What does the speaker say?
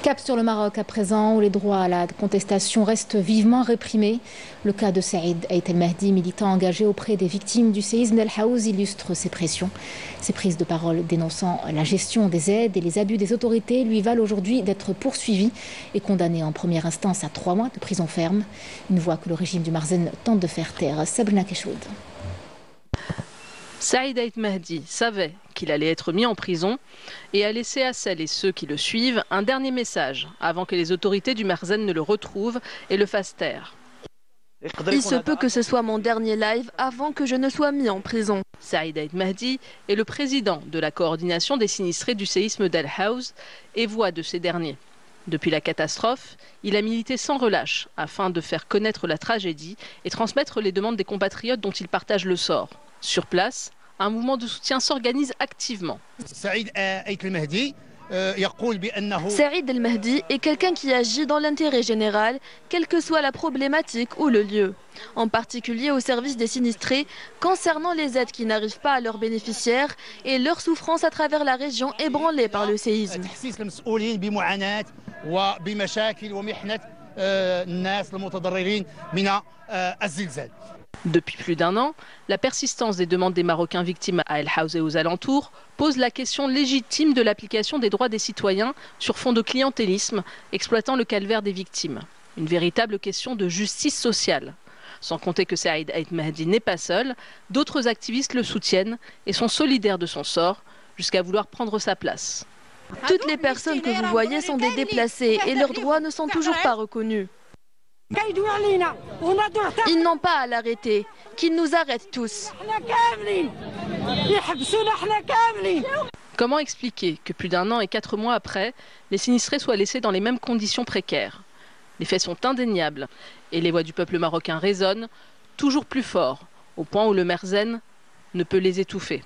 Cap sur le Maroc à présent, où les droits à la contestation restent vivement réprimés. Le cas de Saïd Ait El Mahdi, militant engagé auprès des victimes du séisme d'El Haouz, illustre ces pressions. Ces prises de parole dénonçant la gestion des aides et les abus des autorités lui valent aujourd'hui d'être poursuivi et condamné en première instance à 3 mois de prison ferme. Une voix que le régime du Marzen tente de faire taire. Sabrina Keshoud. Saïd Ait Mahdi savait qu'il allait être mis en prison et a laissé à celles et ceux qui le suivent un dernier message avant que les autorités du Marzen ne le retrouvent et le fassent taire. Il se peut que ce soit mon dernier live avant que je ne sois mis en prison. Saïd Ait Mahdi est le président de la coordination des sinistrés du séisme d'El Haouz et voix de ces derniers. Depuis la catastrophe, il a milité sans relâche afin de faire connaître la tragédie et transmettre les demandes des compatriotes dont il partage le sort. Sur place, un mouvement de soutien s'organise activement. Saïd El Mahdi est quelqu'un qui agit dans l'intérêt général, quelle que soit la problématique ou le lieu. En particulier au service des sinistrés, concernant les aides qui n'arrivent pas à leurs bénéficiaires et leur souffrance à travers la région ébranlée par le séisme. Depuis plus d'1 an, la persistance des demandes des Marocains victimes à El Haouz et aux alentours pose la question légitime de l'application des droits des citoyens sur fond de clientélisme, exploitant le calvaire des victimes. Une véritable question de justice sociale. Sans compter que Saïd Ait Mahdi n'est pas seul, d'autres activistes le soutiennent et sont solidaires de son sort, jusqu'à vouloir prendre sa place. Toutes les personnes que vous voyez sont des déplacés et leurs droits ne sont toujours pas reconnus. Ils n'ont pas à l'arrêter, qu'ils nous arrêtent tous. Comment expliquer que plus d'1 an et 4 mois après, les sinistrés soient laissés dans les mêmes conditions précaires? Les faits sont indéniables et les voix du peuple marocain résonnent toujours plus fort, au point où le Marzen ne peut les étouffer.